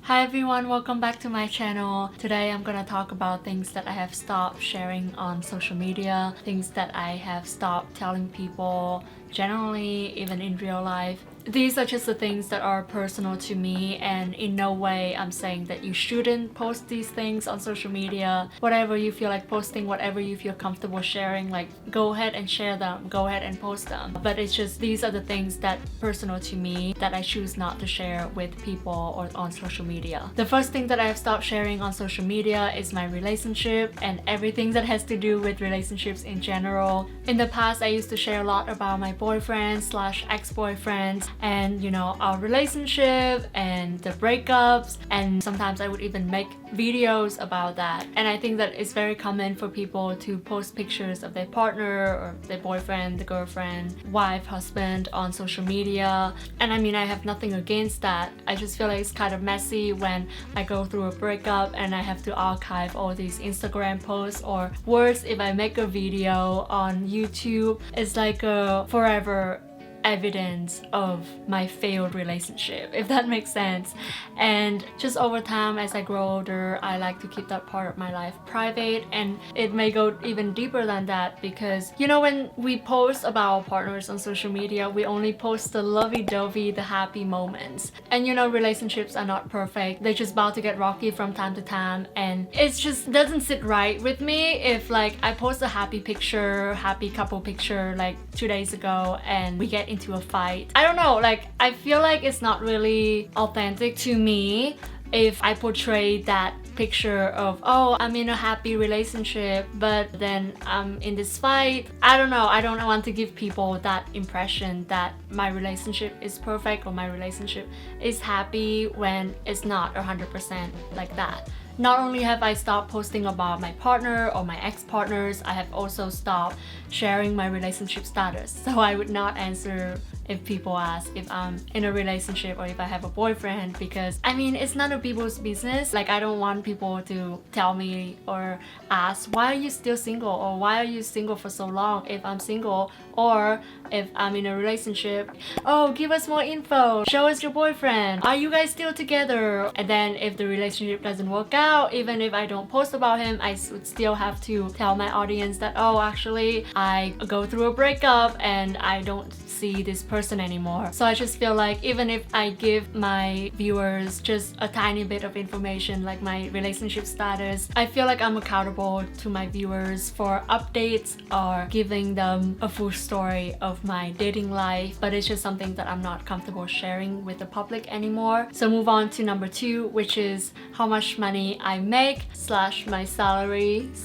Hi everyone, welcome back to my channel. Today I'm gonna talk about things that I have stopped sharing on social media, things that I have stopped telling people generally, even in real life. These are just the things that are personal to me, and in no way I'm saying that you shouldn't post these things on social media. Whatever you feel like posting, whatever you feel comfortable sharing, like go ahead and share them, go ahead and post them. But it's just these are the things that personal to me that I choose not to share with people or on social media. The first thing that I have stopped sharing on social media is my relationship and everything that has to do with relationships in general. In the past, I used to share a lot about my boyfriend/ex-boyfriends and our relationship and the breakups, and sometimes I would even make videos about that. And I think that it's very common for people to post pictures of their partner or their boyfriend, the girlfriend, wife, husband on social media. And I mean, I have nothing against that. I just feel like it's kind of messy when I go through a breakup and I have to archive all these Instagram posts, or worse, if I make a video on YouTube, it's like a forever evidence of my failed relationship, if that makes sense. And just over time, as I grow older, I like to keep that part of my life private, and it may go even deeper than that, because when we post about our partners on social media, we only post the lovey-dovey, the happy moments. And relationships are not perfect, they're just about to get rocky from time to time, and it just doesn't sit right with me if like I post a happy couple picture like 2 days ago and we get into a fight. I don't know, like I feel like it's not really authentic to me if I portray that picture of, oh, I'm in a happy relationship, but then I'm in this fight. I don't know, I don't want to give people that impression that my relationship is perfect or my relationship is happy when it's not 100% like that. Not only have I stopped posting about my partner or my ex-partners, I have also stopped sharing my relationship status. So I would not answer if people ask if I'm in a relationship or if I have a boyfriend, because I mean, it's none of people's business. Like, I don't want people to tell me or ask, why are you still single, or why are you single for so long if I'm single, or if I'm in a relationship, oh, give us more info, show us your boyfriend, are you guys still together? And then if the relationship doesn't work out, even if I don't post about him, I would still have to tell my audience that, oh, actually I go through a breakup and I don't see this person anymore. So I just feel like even if I give my viewers just a tiny bit of information like my relationship status, I feel like I'm accountable to my viewers for updates or giving them a full story of my dating life, but it's just something that I'm not comfortable sharing with the public anymore. So move on to number 2, which is how much money I make / my salary /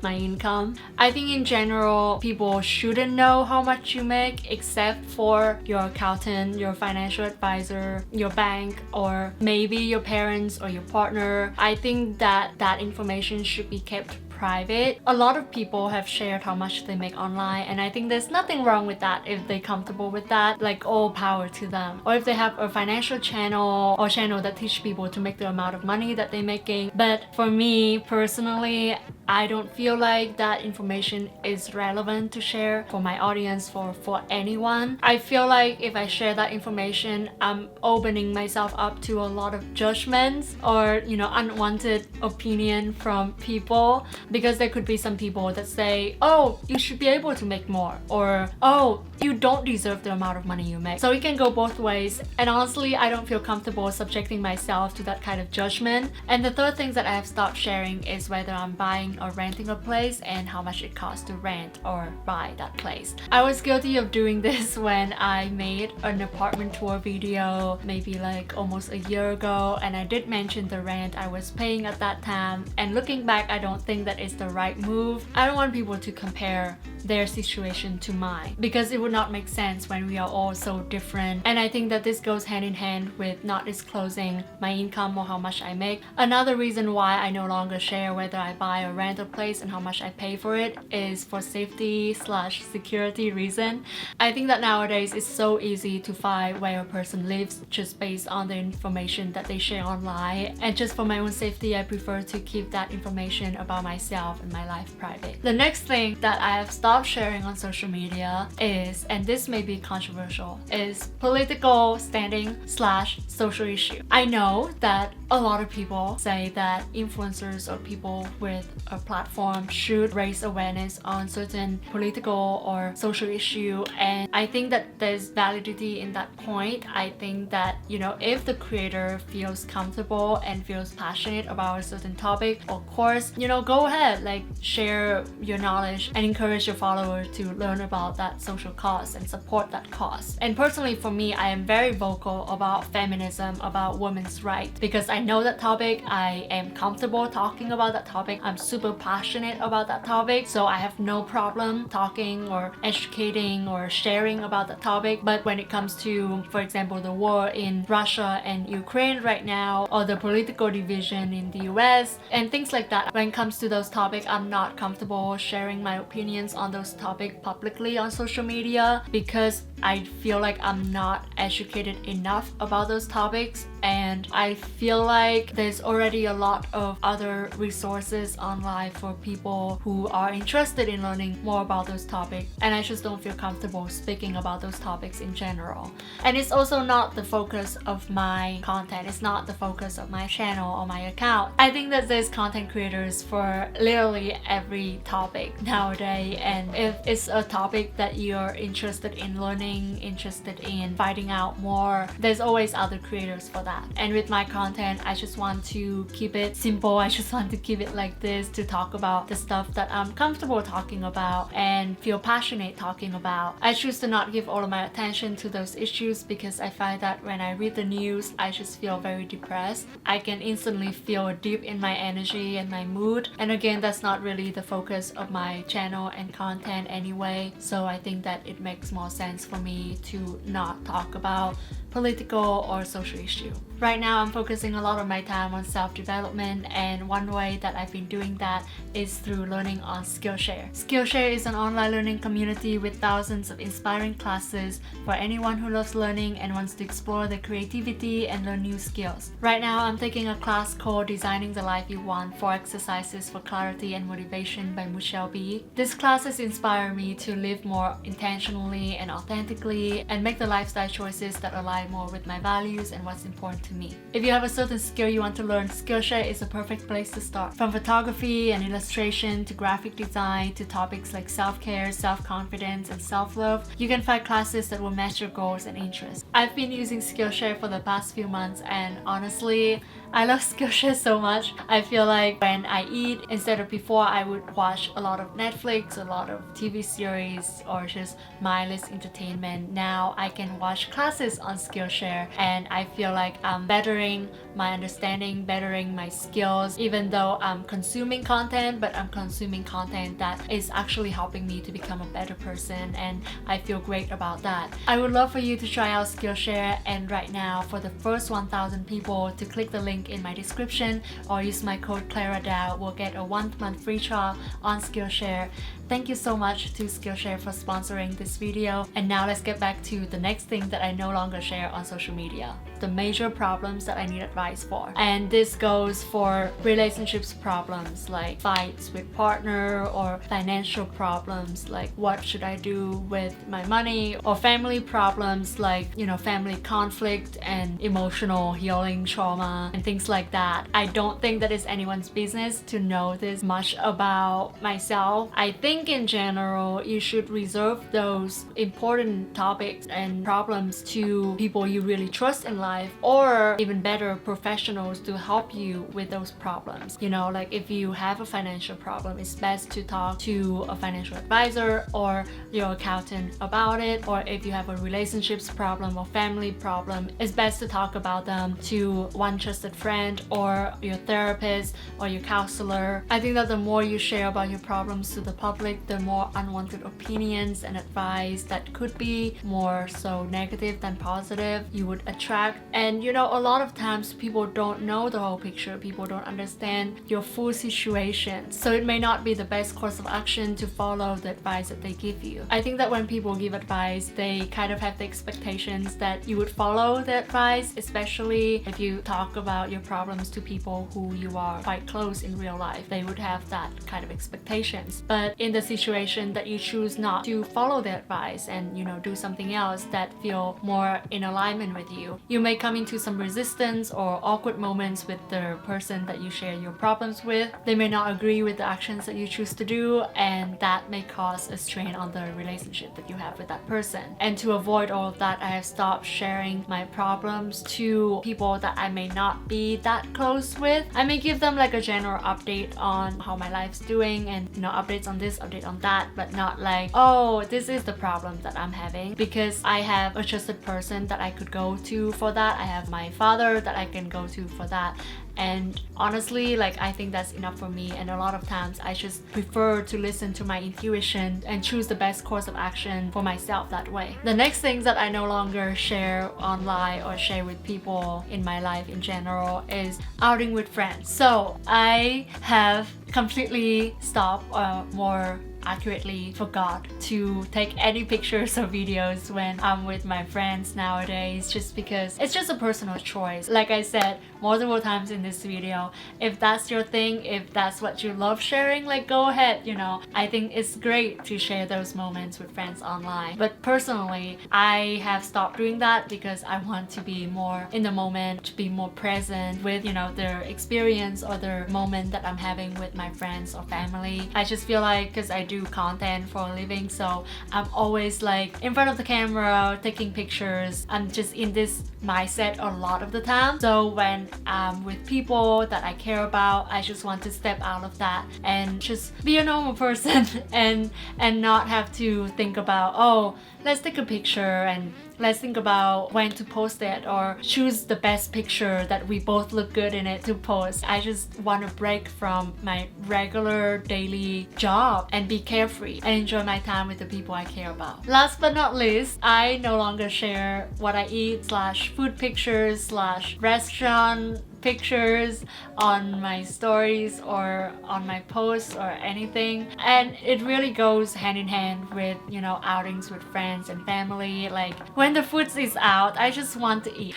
my income. I think in general, people shouldn't know how much you make except for your accountant, your financial advisor, your bank, or maybe your parents or your partner. I think that information should be kept private. A lot of people have shared how much they make online, and I think there's nothing wrong with that if they're comfortable with that, like all power to them. Or if they have a financial channel or channel that teach people to make the amount of money that they're making. But for me personally, I don't feel like that information is relevant to share for my audience, for anyone. I feel like if I share that information, I'm opening myself up to a lot of judgments or unwanted opinion from people, because there could be some people that say, oh, you should be able to make more, or oh, you don't deserve the amount of money you make. So it can go both ways, and honestly, I don't feel comfortable subjecting myself to that kind of judgment. And the third thing that I have stopped sharing is whether I'm buying or renting a place and how much it costs to rent or buy that place. I was guilty of doing this when I made an apartment tour video maybe like almost a year ago, and I did mention the rent I was paying at that time. And looking back, I don't think that is the right move. I don't want people to compare their situation to mine, because it would not make sense when we are all so different. And I think that this goes hand in hand with not disclosing my income or how much I make. Another reason why I no longer share whether I buy or rent a place and how much I pay for it is for safety / security reason. I think that nowadays it's so easy to find where a person lives just based on the information that they share online, and just for my own safety, I prefer to keep that information about myself and my life private. The next thing that I have stopped sharing on social media is, and this may be controversial, is political standing / social issue. I know that a lot of people say that influencers or people with a platform should raise awareness on certain political or social issue, and I think that there's validity in that point. I think that, you know, if the creator feels comfortable and feels passionate about a certain topic, of course, you know, go ahead, like share your knowledge and encourage your followers to learn about that social cause and support that cause. And personally for me, I am very vocal about feminism, about women's rights, because I know that topic, I am comfortable talking about that topic, I'm super passionate about that topic, so I have no problem talking or educating or sharing about that topic. But when it comes to, for example, the war in Russia and Ukraine right now, or the political division in the US and things like that, when it comes to those topics, I'm not comfortable sharing my opinions on those topics publicly on social media, because I feel like I'm not educated enough about those topics, and I feel like there's already a lot of other resources online for people who are interested in learning more about those topics, and I just don't feel comfortable speaking about those topics in general. And it's also not the focus of my content, it's not the focus of my channel or my account. I think that there's content creators for literally every topic nowadays, and if it's a topic that you're interested in learning, interested in finding out more, there's always other creators for that. And with my content, I just want to keep it simple, I just want to keep it like this, to talk about the stuff that I'm comfortable talking about and feel passionate talking about. I choose to not give all of my attention to those issues, because I find that when I read the news, I just feel very depressed. I can instantly feel a dip in my energy and my mood, and again, that's not really the focus of my channel and content anyway, so I think that it makes more sense for me to not talk about political or social issue. Right now, I'm focusing a lot of my time on self-development, and one way that I've been doing that is through learning on Skillshare. Skillshare is an online learning community with thousands of inspiring classes for anyone who loves learning and wants to explore their creativity and learn new skills. Right now, I'm taking a class called Designing the Life You Want: 4 Exercises for Clarity and Motivation by Michelle B. This class has inspired me to live more intentionally and authentically and make the lifestyle choices that align more with my values and what's important to me. If you have a certain skill you want to learn, Skillshare is a perfect place to start. From photography and illustration to graphic design to topics like self-care, self-confidence, and self-love, you can find classes that will match your goals and interests. I've been using Skillshare for the past few months, and honestly, I love Skillshare so much. I feel like when I eat, instead of before I would watch a lot of Netflix, a lot of TV series, or just mindless entertainment, now I can watch classes on Skillshare, and I feel like I'm bettering my understanding, bettering my skills, even though I'm consuming content, but I'm consuming content that is actually helping me to become a better person, and I feel great about that. I would love for you to try out Skillshare, and right now, for the first 1,000 people to click the link in my description or use my code Clara Dao, will get a 1-month free trial on Skillshare. Thank you so much to Skillshare for sponsoring this video. And now let's get back to the next thing that I no longer share on social media: the major problems that I need advice for. And this goes for relationships problems like fights with partner, or financial problems like what should I do with my money, or family problems like, you know, family conflict and emotional healing trauma and things like that. I don't think that it's anyone's business to know this much about myself. I think in general, you should reserve those important topics and problems to people you really trust in life, or even better, professionals to help you with those problems. You know, like if you have a financial problem, it's best to talk to a financial advisor or your accountant about it. Or if you have a relationships problem or family problem, it's best to talk about them to one trusted friend or your therapist or your counselor. I think that the more you share about your problems to the public, the more unwanted opinions and advice that could be more so negative than positive you would attract. And you know, a lot of times people don't know the whole picture, people don't understand your full situation, so it may not be the best course of action to follow the advice that they give you. I think that when people give advice, they kind of have the expectations that you would follow the advice, especially if you talk about out your problems to people who you are quite close in real life, they would have that kind of expectations. But in the situation that you choose not to follow their advice and, you know, do something else that feel more in alignment with you, you may come into some resistance or awkward moments with the person that you share your problems with. They may not agree with the actions that you choose to do, and that may cause a strain on the relationship that you have with that person. And to avoid all of that, I have stopped sharing my problems to people that I may not be that close with. I may give them like a general update on how my life's doing and, you know, updates on this, update on that, but not like, oh, this is the problem that I'm having, because I have a trusted person that I could go to for that. I have my father that I can go to for that. And honestly, like, I think that's enough for me, and a lot of times I just prefer to listen to my intuition and choose the best course of action for myself that way. The next things that I no longer share online or share with people in my life in general is outing with friends. So I have completely stopped, or more accurately forgot to take any pictures or videos when I'm with my friends nowadays, just because it's just a personal choice. Like I said multiple times in this video, if that's your thing, if that's what you love sharing, like, go ahead, you know. I think it's great to share those moments with friends online, but personally I have stopped doing that because I want to be more in the moment, to be more present with, you know, their experience or their moment that I'm having with my friends or family. I just feel like, because I do content for a living, so I'm always like in front of the camera taking pictures. I'm just in this mindset a lot of the time. So when I'm with people that I care about, I just want to step out of that and just be a normal person and not have to think about, oh, let's take a picture and let's think about when to post it or choose the best picture that we both look good in it to post. I just want to break from my regular daily job and be carefree and enjoy my time with the people I care about. Last but not least, I no longer share what I eat / food pictures / restaurant pictures on my stories or on my posts or anything. And it really goes hand in hand with, you know, outings with friends and family. Like, when the food is out, I just want to eat.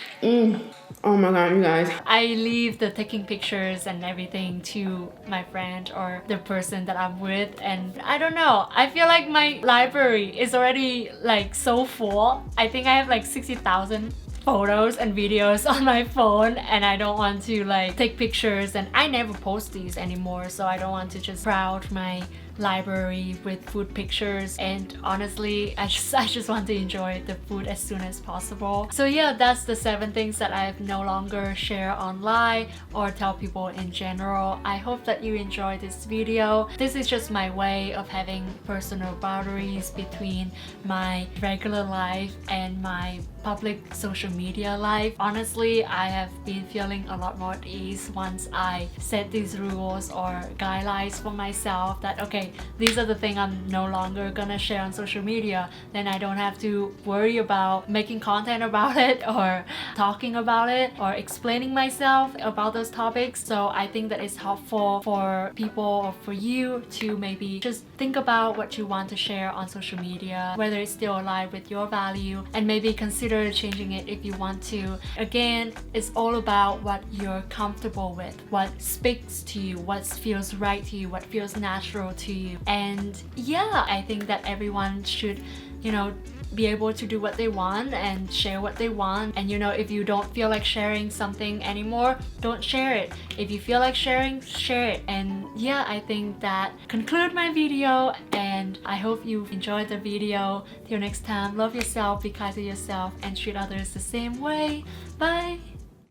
Oh my god, you guys. I leave the taking pictures and everything to my friend or the person that I'm with, and I don't know, I feel like my library is already like so full. I think I have like 60,000 photos and videos on my phone, and I don't want to like take pictures, and I never post these anymore, so I don't want to just crowd my library with food pictures. And honestly, I just want to enjoy the food as soon as possible. So yeah, that's the 7 things that I no longer share online or tell people in general. I hope that you enjoyed this video. This is just my way of having personal boundaries between my regular life and my public social media life. Honestly, I have been feeling a lot more at ease once I set these rules or guidelines for myself that, okay, these are the things I'm no longer gonna share on social media. Then I don't have to worry about making content about it or talking about it or explaining myself about those topics. So I think that it's helpful for people or for you to maybe just think about what you want to share on social media, whether it's still aligned with your value, and maybe consider changing it if you want to. Again, it's all about what you're comfortable with, what speaks to you, what feels right to you, what feels natural to you. And yeah, I think that everyone should, you know, be able to do what they want and share what they want. And, you know, if you don't feel like sharing something anymore, don't share it. If you feel like sharing, share it. And yeah, I think that concludes my video, and I hope you enjoyed the video. Till next time, love yourself, be kind to yourself, and treat others the same way. Bye!